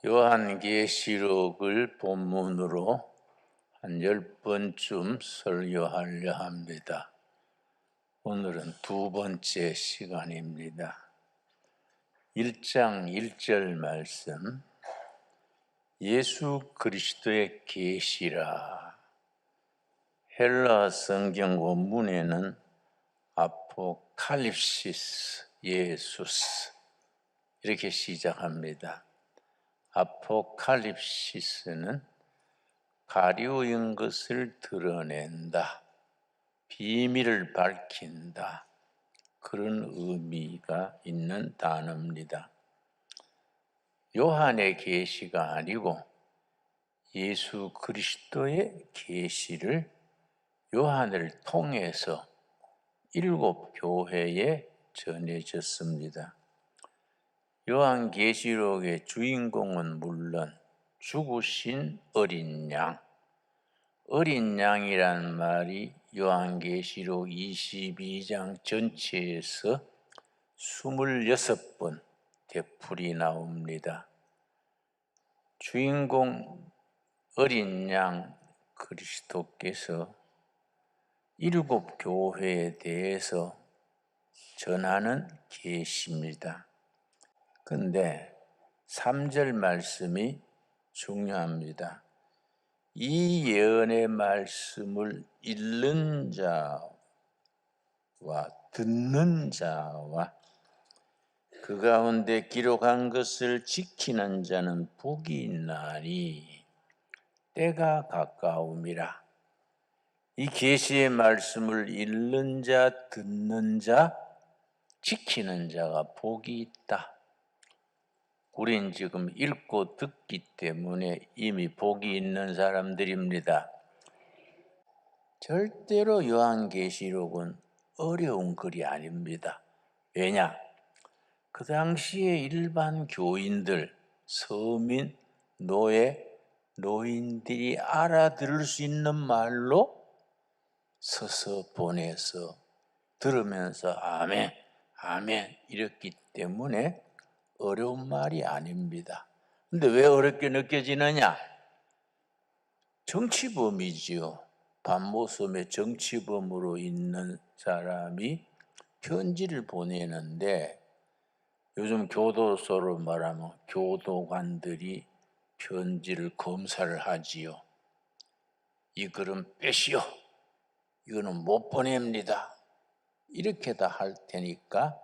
요한계시록을 본문으로 한 10번쯤 설교하려 합니다. 오늘은 두 번째 시간입니다. 1장 1절 말씀, 예수 그리스도의 계시라. 헬라 성경 원문에는 아포칼립시스 예수스 이렇게 시작합니다. 아포칼립시스는 가려운 것을 드러낸다, 비밀을 밝힌다, 그런 의미가 있는 단어입니다. 요한의 계시가 아니고 예수 그리스도의 계시를 요한을 통해서 7 교회에 전해졌습니다. 요한계시록의 주인공은 물론 죽으신 어린 양, 어린 양이란 말이 요한계시록 22장 전체에서 26번 되풀이 나옵니다. 주인공 어린 양 그리스도께서 7 교회에 대해서 전하는 계시입니다. 근데 3절 말씀이 중요합니다. 이 예언의 말씀을 읽는 자와 듣는 자와 그 가운데 기록한 것을 지키는 자는 복이 있나니 때가 가까움이라. 이 계시의 말씀을 읽는 자, 듣는 자, 지키는 자가 복이 있다. 우린 지금 읽고 듣기 때문에 이미 복이 있는 사람들입니다. 절대로 요한계시록은 어려운 글이 아닙니다. 왜냐? 그 당시에 일반 교인들, 서민, 노예, 노인들이 알아들을 수 있는 말로 서서 보내서 들으면서 아멘, 아멘 이랬기 때문에 어려운 말이 아닙니다. 근데 왜 어렵게 느껴지느냐? 정치범이지요. 반모섬에 정치범으로 있는 사람이 편지를 보내는데 요즘 교도소로 말하면 교도관들이 편지를 검사를 하지요. 이 글은 빼시오. 이거는 못 보냅니다. 이렇게 다 할 테니까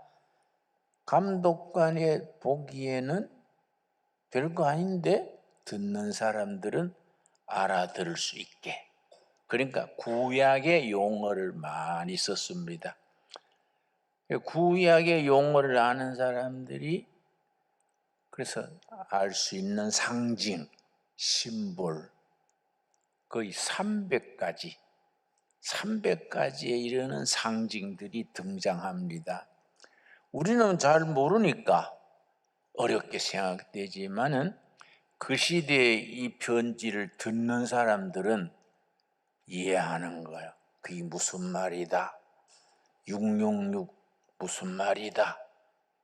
감독관이 보기에는 별거 아닌데 듣는 사람들은 알아들을 수 있게. 그러니까 구약의 용어를 많이 썼습니다. 구약의 용어를 아는 사람들이 그래서 알 수 있는 상징, 심볼, 거의 300가지에 이르는 상징들이 등장합니다. 우리는 잘 모르니까 어렵게 생각되지만은 그 시대에 이 편지를 듣는 사람들은 이해하는 거예요. 그게 무슨 말이다. 666 무슨 말이다.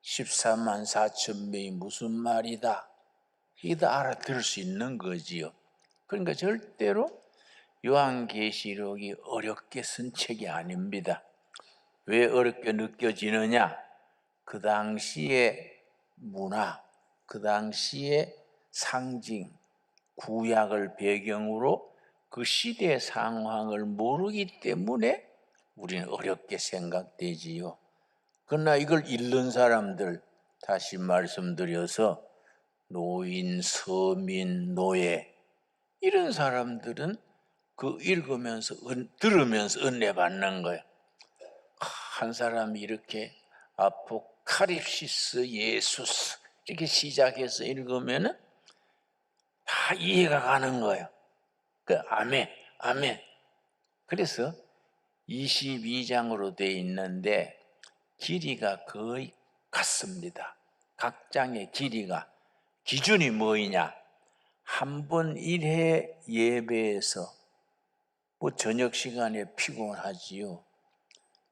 14만 4천 명이 무슨 말이다. 이게 다 알아들을 수 있는 거지요. 그러니까 절대로 요한계시록이 어렵게 쓴 책이 아닙니다. 왜 어렵게 느껴지느냐? 그 당시의 문화, 그 당시의 상징, 구약을 배경으로 그 시대의 상황을 모르기 때문에 우리는 어렵게 생각되지요. 그러나 이걸 읽는 사람들, 다시 말씀드려서 노인, 서민, 노예 이런 사람들은 그 읽으면서 들으면서 은혜 받는 거예요. 한 사람이 이렇게 아포칼립시스 예수스 이렇게 시작해서 읽으면은 다 이해가 가는 거예요. 그 아멘, 아멘. 그래서 22장으로 돼 있는데 길이가 거의 같습니다. 각 장의 길이가. 기준이 뭐이냐? 한 번 1회 예배에서 저녁 시간에 피곤하지요.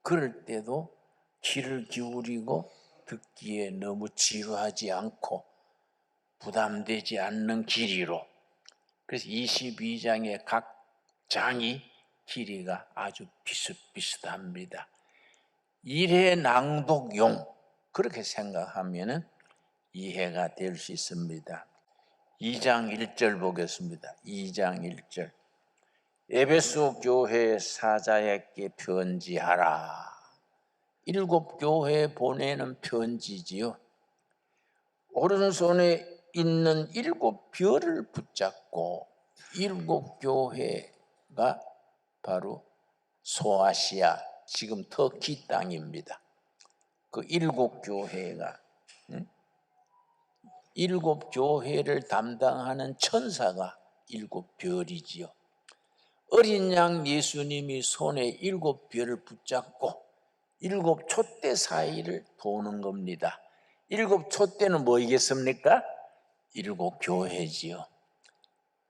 그럴 때도 귀를 기울이고 듣기에 너무 지루하지 않고 부담되지 않는 길이로. 그래서 22장의 각 장이 길이가 아주 비슷비슷합니다. 1회 낭독용 그렇게 생각하면 이해가 될 수 있습니다. 2장 1절 보겠습니다. 2장 1절. 에베소 교회 사자에게 편지하라. 7 교회에 보내는 편지지요. 오른손에 있는 7 별을 붙잡고 7 교회가 바로 소아시아, 지금 터키 땅입니다. 그 7 교회가 7 교회를 담당하는 천사가 7 별이지요. 어린 양 예수님이 손에 7 별을 붙잡고 7 촛대 사이를 도는 겁니다. 7 촛대는 뭐이겠습니까? 7 교회지요.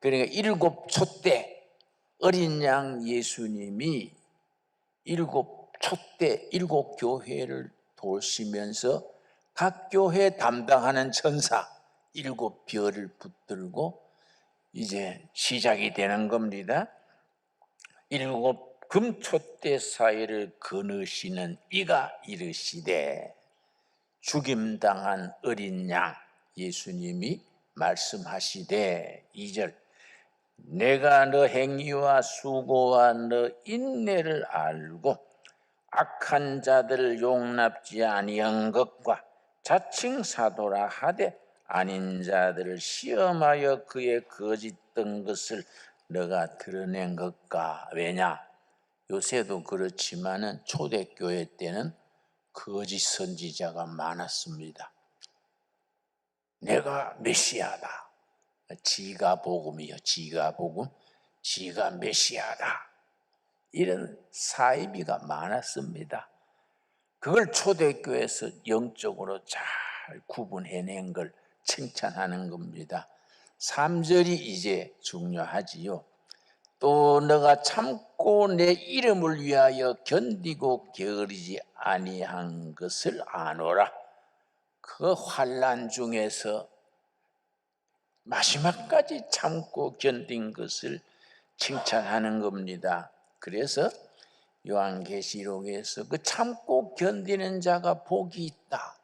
그러니까 7 촛대, 어린 양 예수님이 7 촛대, 7 교회를 돌시면서 각 교회 담당하는 천사 7 별을 붙들고 이제 시작이 되는 겁니다. 7 금촛대 사이를 거느시는 이가 이르시되, 죽임당한 어린 양 예수님이 말씀하시되 2절. 내가 너 행위와 수고와 너 인내를 알고 악한 자들을 용납지 아니한 것과 자칭 사도라 하되 아닌 자들을 시험하여 그의 거짓된 것을 너가 드러낸 것과. 왜냐? 요새도 그렇지만은 초대교회 때는 거짓 선지자가 많았습니다. 내가 메시아다. 지가 복음이요. 지가 복음. 지가 메시아다. 이런 사이비가 많았습니다. 그걸 초대교회에서 영적으로 잘 구분해낸 걸 칭찬하는 겁니다. 3절이 이제 중요하지요. 또 너가 참고 내 이름을 위하여 견디고 게으르지 아니한 것을 아노라. 그 환난 중에서 마지막까지 참고 견딘 것을 칭찬하는 겁니다. 그래서 요한계시록에서 그 참고 견디는 자가 복이 있다.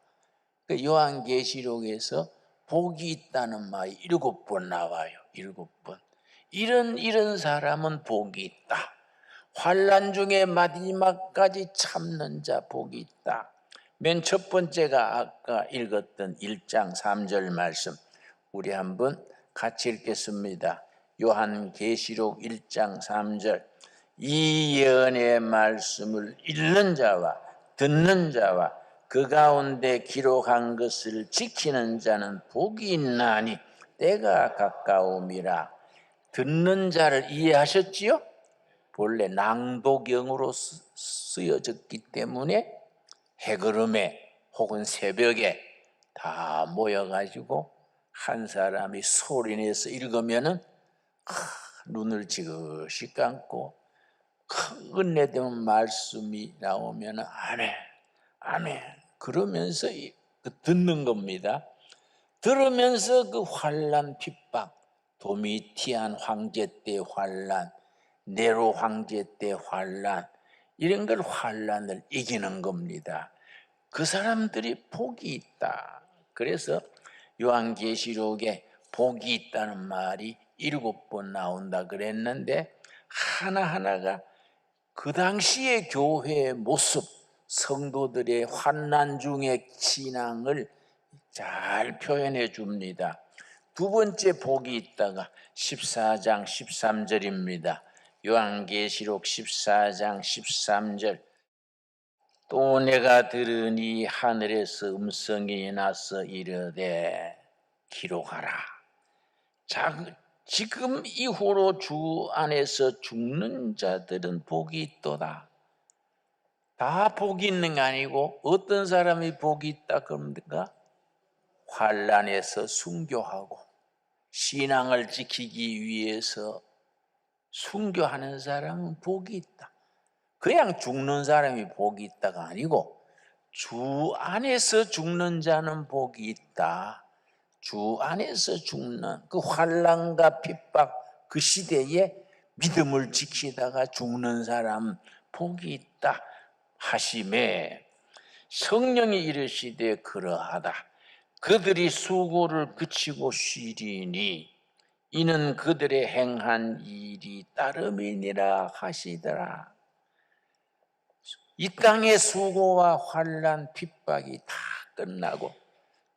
그 요한계시록에서 복이 있다는 말이 7번 나와요. 7번. 이런 사람은 복이 있다. 환난 중에 마지막까지 참는 자 복이 있다. 맨 첫 번째가 아까 읽었던 1장 3절 말씀, 우리 한번 같이 읽겠습니다. 요한계시록 1장 3절. 이 예언의 말씀을 읽는 자와 듣는 자와 그 가운데 기록한 것을 지키는 자는 복이 있나니 때가 가까움이라. 듣는 자를 이해하셨지요? 본래 낭독형으로 쓰여졌기 때문에 해그름에 혹은 새벽에 다 모여가지고 한 사람이 소리내서 읽으면은 눈을 지그시 감고 은혜된 말씀이 나오면 아멘, 아멘 그러면서 듣는 겁니다. 들으면서 그 환난 핍박, 도미티안 황제 때 환난, 네로 황제 때 환난, 이런 걸 환난을 이기는 겁니다. 그 사람들이 복이 있다. 그래서 요한계시록에 복이 있다는 말이 7번 나온다 그랬는데 하나하나가 그 당시의 교회의 모습, 성도들의 환난 중의 신앙을 잘 표현해 줍니다. 두 번째 복이 있다가 14장 13절입니다. 요한계시록 14장 13절. 또 내가 들으니 하늘에서 음성이 나서 이르되 기록하라. 자, 지금 이후로 주 안에서 죽는 자들은 복이 있도다. 다 복이 있는 게 아니고 어떤 사람이 복이 있다 그럽니까? 환난에서 순교하고 신앙을 지키기 위해서 순교하는 사람은 복이 있다. 그냥 죽는 사람이 복이 있다가 아니고 주 안에서 죽는 자는 복이 있다. 주 안에서 죽는 그 환난과 핍박 그 시대에 믿음을 지키다가 죽는 사람 복이 있다 하심에 성령이 이르시되 그러하다. 그들이 수고를 그치고 쉬리니 이는 그들의 행한 일이 따름이니라 하시더라. 이 땅의 수고와 환난 핍박이 다 끝나고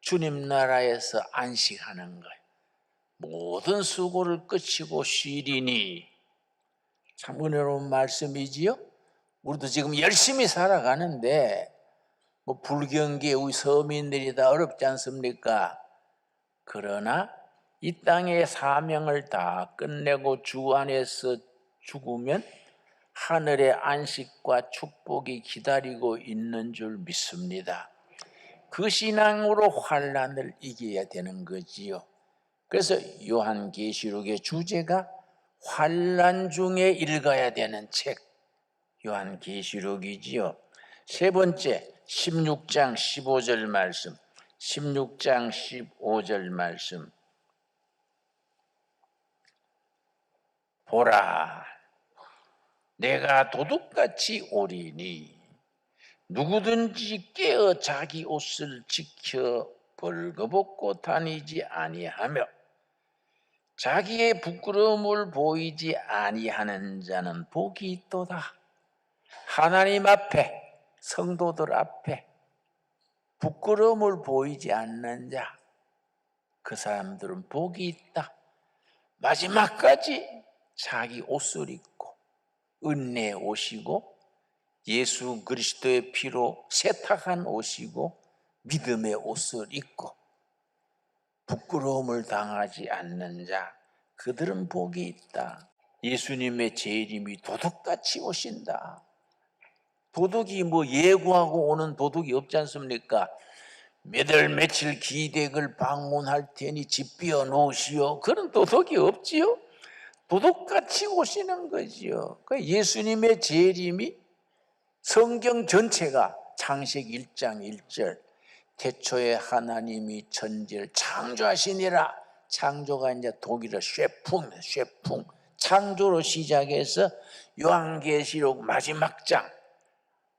주님 나라에서 안식하는 거예요. 모든 수고를 그치고 쉬리니. 참 은혜로운 말씀이지요. 우리도 지금 열심히 살아가는데 뭐 불경기에 우리 서민들이 다 어렵지 않습니까? 그러나 이 땅의 사명을 다 끝내고 주 안에서 죽으면 하늘의 안식과 축복이 기다리고 있는 줄 믿습니다. 그 신앙으로 환난을 이겨야 되는 거지요. 그래서 요한계시록의 주제가 환난 중에 읽어야 되는 책 요한계시록이지요. 세 번째 16장 15절 말씀, 16장 15절 말씀. 보라, 내가 도둑같이 오리니 누구든지 깨어 자기 옷을 지켜 벌거벗고 다니지 아니하며 자기의 부끄러움을 보이지 아니하는 자는 복이 있도다. 하나님 앞에, 성도들 앞에 부끄러움을 보이지 않는 자, 그 사람들은 복이 있다. 마지막까지 자기 옷을 입고 은혜의 옷이고 예수 그리스도의 피로 세탁한 옷이고 믿음의 옷을 입고 부끄러움을 당하지 않는 자, 그들은 복이 있다. 예수님의 재림이 도둑같이 오신다. 도둑이 뭐 예고하고 오는 도둑이 없지 않습니까? 몇 월 며칠 기댁을 방문할 테니 집 비워 놓으시오. 그런 도둑이 없지요. 도둑같이 오시는 거지요. 예수님의 재림이 성경 전체가 창세기 1장 1절 태초에 하나님이 천지를 창조하시니라. 창조가 이제 독일어 쉐풍 창조로 시작해서 요한계시록 마지막 장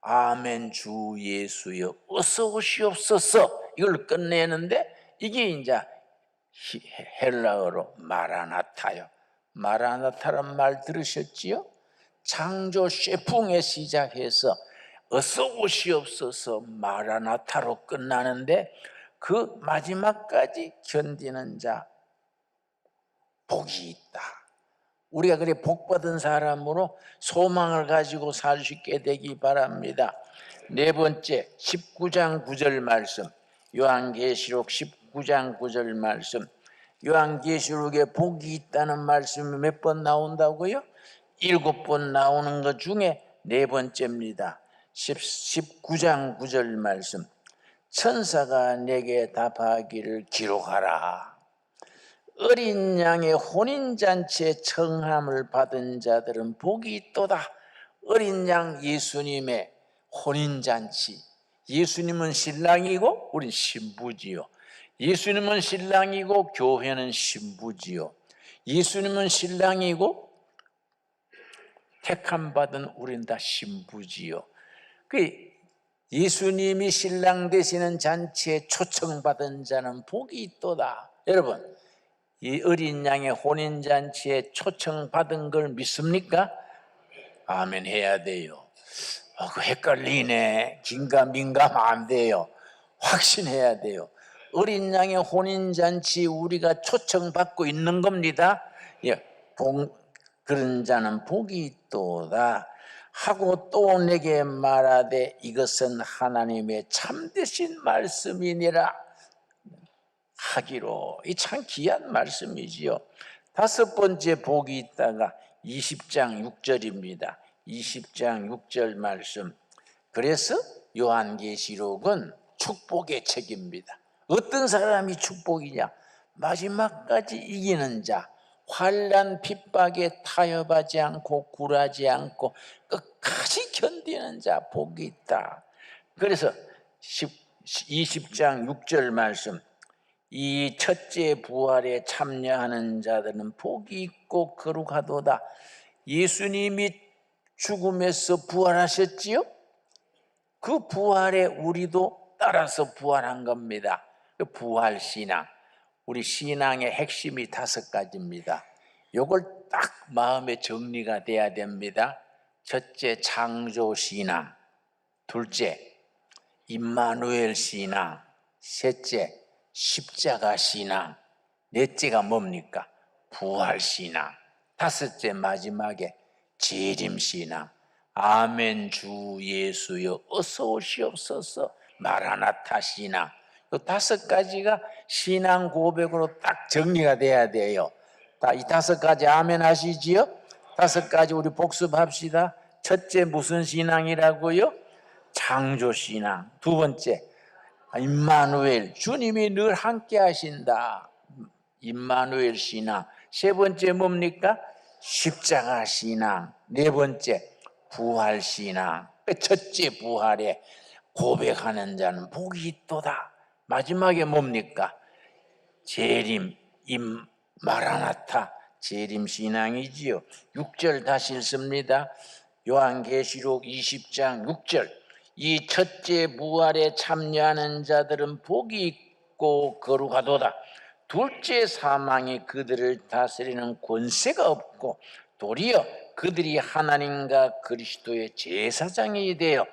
아멘 주 예수여 어서 오시옵소서 이걸 끝내는데 이게 이제 헬라어로 마라나타요. 마라나타란 말 들으셨지요? 창조 쉐풍에 시작해서 어서 오시옵소서 마라나타로 끝나는데 그 마지막까지 견디는 자 복이 있다. 우리가 그래 복받은 사람으로 소망을 가지고 살 수 있게 되기 바랍니다. 네 번째 19장 9절 말씀, 요한계시록 19장 9절 말씀. 요한계시록에 복이 있다는 말씀이 몇 번 나온다고요? 7번 나오는 것 중에 네 번째입니다. 19장 9절 말씀. 천사가 내게 답하기를 기록하라. 어린 양의 혼인잔치에 청함을 받은 자들은 복이 있도다. 어린 양 예수님의 혼인잔치. 예수님은 신랑이고 우린 신부지요. 예수님은 신랑이고 교회는 신부지요. 예수님은 신랑이고 택함받은 우린 다 신부지요. 예수님이 신랑 되시는 잔치에 초청받은 자는 복이 있도다. 여러분, 이 어린 양의 혼인잔치에 초청받은 걸 믿습니까? 아멘 해야 돼요. 그 헷갈리네. 긴가민가 안 돼요. 확신해야 돼요. 어린 양의 혼인잔치 우리가 초청받고 있는 겁니다. 예, 그런 자는 복이 있도다 하고 또 내게 말하되 이것은 하나님의 참되신 말씀이니라 하기로. 이 참 귀한 말씀이지요. 다섯 번째 복이 있다가 20장 6절입니다. 20장 6절 말씀. 그래서 요한계시록은 축복의 책입니다. 어떤 사람이 축복이냐? 마지막까지 이기는 자, 환난 핍박에 타협하지 않고 굴하지 않고 끝까지 견디는 자 복이 있다. 그래서 20장 6절 말씀. 이 첫째 부활에 참여하는 자들은 복이 있고 거룩하도다. 예수님이 죽음에서 부활하셨지요? 그 부활에 우리도 따라서 부활한 겁니다. 부활신앙, 우리 신앙의 핵심이 5가지입니다. 이걸 딱 마음에 정리가 돼야 됩니다. 첫째, 창조신앙. 둘째, 임마누엘 신앙. 셋째, 십자가신앙. 넷째가 뭡니까? 부활신앙. 다섯째, 마지막에 재림신앙. 아멘 주 예수여 어서 오시옵소서. 마라나타 신앙. 이 5가지가 신앙 고백으로 딱 정리가 돼야 돼요. 이 5가지 아멘 하시지요? 5가지 우리 복습합시다. 첫째 무슨 신앙이라고요? 창조신앙. 두 번째 임마누엘, 주님이 늘 함께 하신다. 임마누엘 신앙. 세 번째 뭡니까? 십자가 신앙. 네 번째 부활 신앙. 첫째 부활에 고백하는 자는 복이 있도다. 마지막에 뭡니까? 재림, 마라나타, 재림 신앙이지요. 6절 다시 읽습니다. 요한계시록 20장 6절. 이 첫째 부활에 참여하는 자들은 복이 있고 거룩하도다. 둘째 사망이 그들을 다스리는 권세가 없고 도리어 그들이 하나님과 그리스도의 제사장이 되어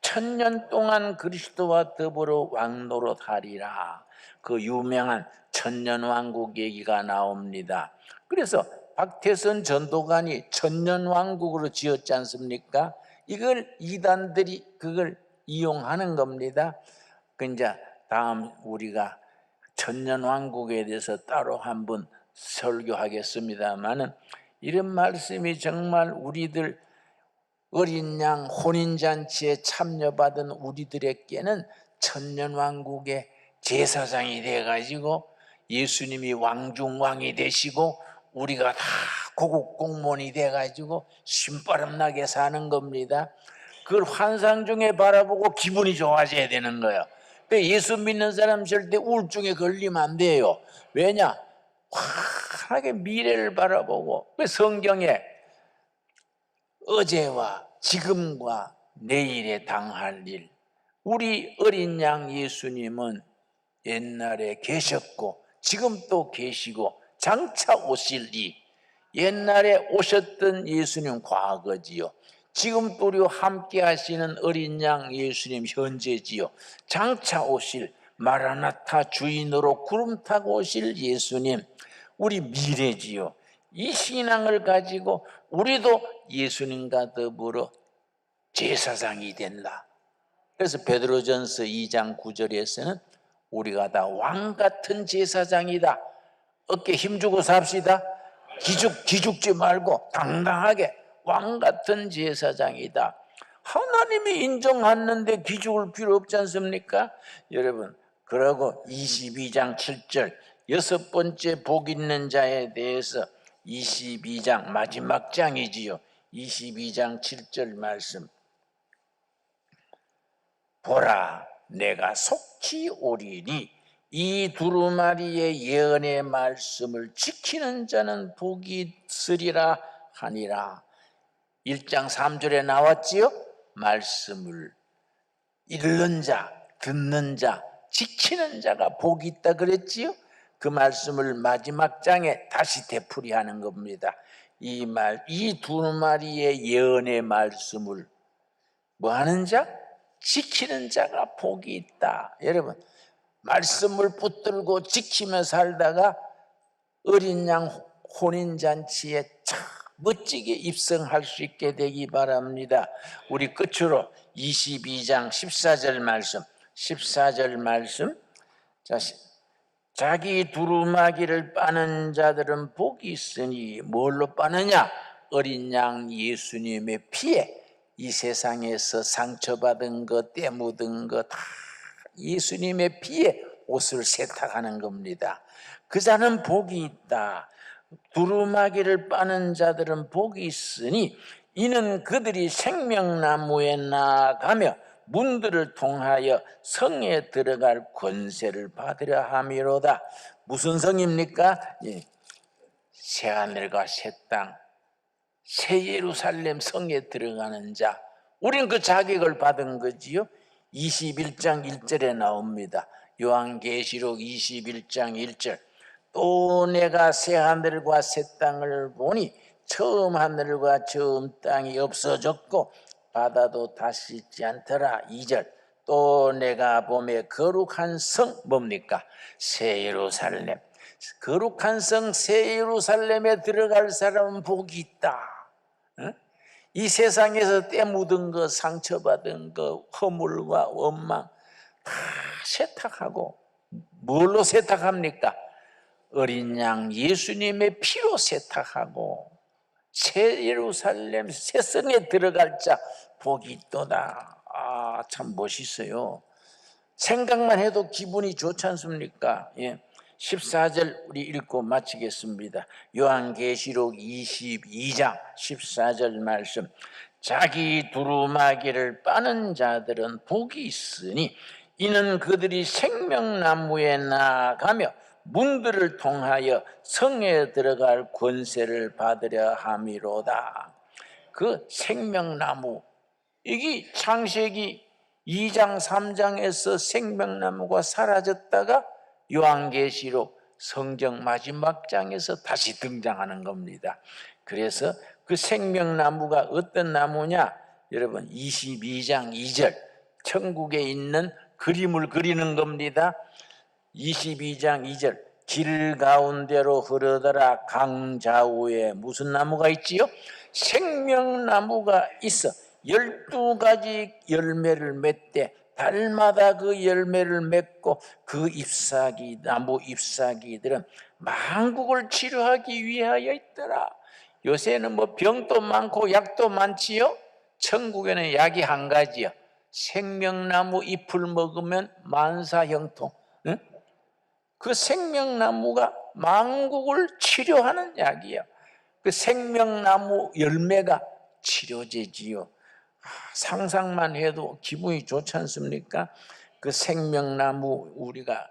1000년 동안 그리스도와 더불어 왕노릇하리라. 그 유명한 천년왕국 얘기가 나옵니다. 그래서 박태선 전도관이 천년왕국으로 지었지 않습니까? 이걸 이단들이 그걸 이용하는 겁니다. 그 이제 다음 우리가 천년왕국에 대해서 따로 한번 설교하겠습니다만은 이런 말씀이 정말 우리들 어린 양 혼인잔치에 참여받은 우리들에게는 천년왕국의 제사장이 돼가지고 예수님이 왕중왕이 되시고 우리가 다 고국 공무원이 돼가지고 신바람나게 사는 겁니다. 그걸 환상 중에 바라보고 기분이 좋아져야 되는 거예요. 예수 믿는 사람 절대 우울증에 걸리면 안 돼요. 왜냐? 환하게 미래를 바라보고 성경에 어제와 지금과 내일에 당할 일, 우리 어린 양 예수님은 옛날에 계셨고 지금 또 계시고 장차 오실 이, 옛날에 오셨던 예수님 과거지요. 지금 또 우리와 함께 하시는 어린 양 예수님 현재지요. 장차 오실 마라나타 주인으로 구름 타고 오실 예수님 우리 미래지요. 이 신앙을 가지고 우리도 예수님과 더불어 제사장이 된다. 그래서 베드로전서 2장 9절에서는 우리가 다 왕같은 제사장이다. 어깨 힘주고 삽시다. 기죽지 말고 당당하게 왕같은 제사장이다. 하나님이 인정하는데 기죽을 필요 없지 않습니까? 여러분, 그러고 22장 7절 6번째 복 있는 자에 대해서 22장 마지막 장이지요. 22장 7절 말씀. 보라, 내가 속히 오리니 이 두루마리의 예언의 말씀을 지키는 자는 복이 있으리라 하니라. 1장 3절에 나왔지요. 말씀을 읽는 자, 듣는 자, 지키는 자가 복이 있다 그랬지요. 그 말씀을 마지막 장에 다시 되풀이하는 겁니다. 이 두루마리의 예언의 말씀을 뭐 하는 자? 지키는 자가 복이 있다. 여러분, 말씀을 붙들고 지키며 살다가 어린 양 혼인잔치에 참 멋지게 입성할 수 있게 되기 바랍니다. 우리 끝으로 22장 14절 말씀, 14절 말씀. 자기 두루마기를 빠는 자들은 복이 있으니 뭘로 빠느냐? 어린 양 예수님의 피에 이 세상에서 상처받은 것, 때 묻은 것 다 예수님의 피에 옷을 세탁하는 겁니다. 그 자는 복이 있다. 두루마기를 빠는 자들은 복이 있으니 이는 그들이 생명나무에 나아가며 문들을 통하여 성에 들어갈 권세를 받으려 함이로다. 무슨 성입니까? 새하늘과 새 땅, 새 예루살렘 성에 들어가는 자, 우린 그 자격을 받은 거지요. 21장 1절에 나옵니다. 요한계시록 21장 1절. 또 내가 새 하늘과 새 땅을 보니 처음 하늘과 처음 땅이 없어졌고 바다도 다시 있지 않더라. 2절. 또 내가 보매 거룩한 성, 뭡니까? 새 예루살렘. 거룩한 성 새 예루살렘에 들어갈 사람은 복이 있다. 이 세상에서 때 묻은 거, 상처받은 거, 허물과 원망 다 세탁하고, 뭘로 세탁합니까? 어린 양 예수님의 피로 세탁하고 새 예루살렘 새 성에 들어갈 자 복이 있도다. 참 멋있어요. 생각만 해도 기분이 좋지 않습니까? 14절 우리 읽고 마치겠습니다. 요한계시록 22장 14절 말씀. 자기 두루마기를 빠는 자들은 복이 있으니 이는 그들이 생명나무에 나아가며 문들을 통하여 성에 들어갈 권세를 받으려 함이로다. 그 생명나무, 이게 창세기 2장 3장에서 생명나무가 사라졌다가 요한계시록 성경 마지막 장에서 다시 등장하는 겁니다. 그래서 그 생명나무가 어떤 나무냐? 여러분 22장 2절 천국에 있는 그림을 그리는 겁니다. 22장 2절 길 가운데로 흐르더라 강좌우에 무슨 나무가 있지요? 생명나무가 있어 12가지 열매를 맺되 달마다 그 열매를 맺고 그 잎사귀 나무 잎사귀들은 만국을 치료하기 위하여 있더라. 요새는 뭐 병도 많고 약도 많지요. 천국에는 약이 한 가지요. 생명나무 잎을 먹으면 만사형통. 응? 그 생명나무가 만국을 치료하는 약이에요. 그 생명나무 열매가 치료제지요. 상상만 해도 기분이 좋지 않습니까? 그 생명나무 우리가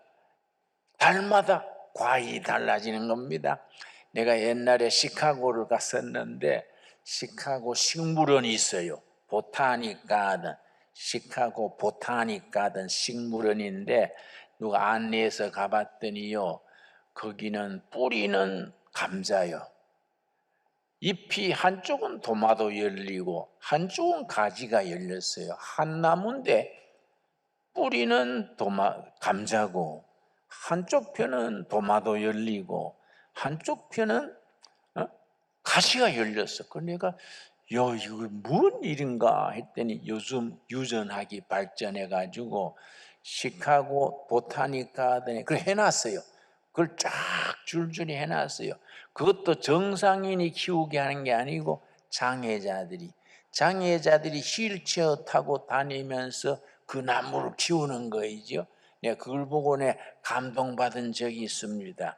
달마다 과일이 달라지는 겁니다. 내가 옛날에 시카고를 갔었는데 시카고 식물원이 있어요. 보타닉 가든, 시카고 보타닉 가든 식물원인데 누가 안내해서 가봤더니요, 거기는 뿌리는 감자요, 잎이 한쪽은 도마도 열리고 한쪽은 가지가 열렸어요. 한 나무인데 뿌리는 감자고 한쪽 편은 도마도 열리고 한쪽 편은 가시가 열렸어. 그러니까 이거 뭔 일인가 했더니 요즘 유전학이 발전해가지고 시카고 보타닉 가든에 그걸 해놨어요. 그걸 쫙 줄줄이 해놨어요. 그것도 정상인이 키우게 하는 게 아니고 장애자들이 휠체어 타고 다니면서 그 나무를 키우는 거이죠. 내가 그걸 보고 감동받은 적이 있습니다.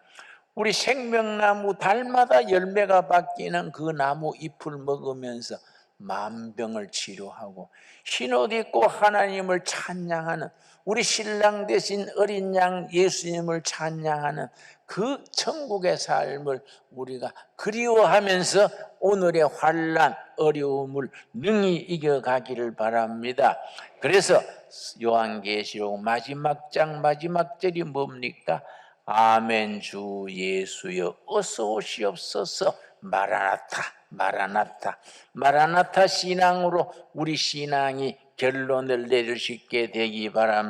우리 생명나무 달마다 열매가 바뀌는 그 나무 잎을 먹으면서 만병을 치료하고 흰옷 입고 하나님을 찬양하는 우리 신랑 되신 어린 양 예수님을 찬양하는 그 천국의 삶을 우리가 그리워하면서 오늘의 환난 어려움을 능히 이겨가기를 바랍니다. 그래서 요한계시록 마지막 장 마지막 절이 뭡니까? 아멘 주 예수여 어서 오시옵소서. 마라나타 마라나타 마라나타 신앙으로 우리 신앙이 결론을 내릴 수 있게 되기 바랍니다.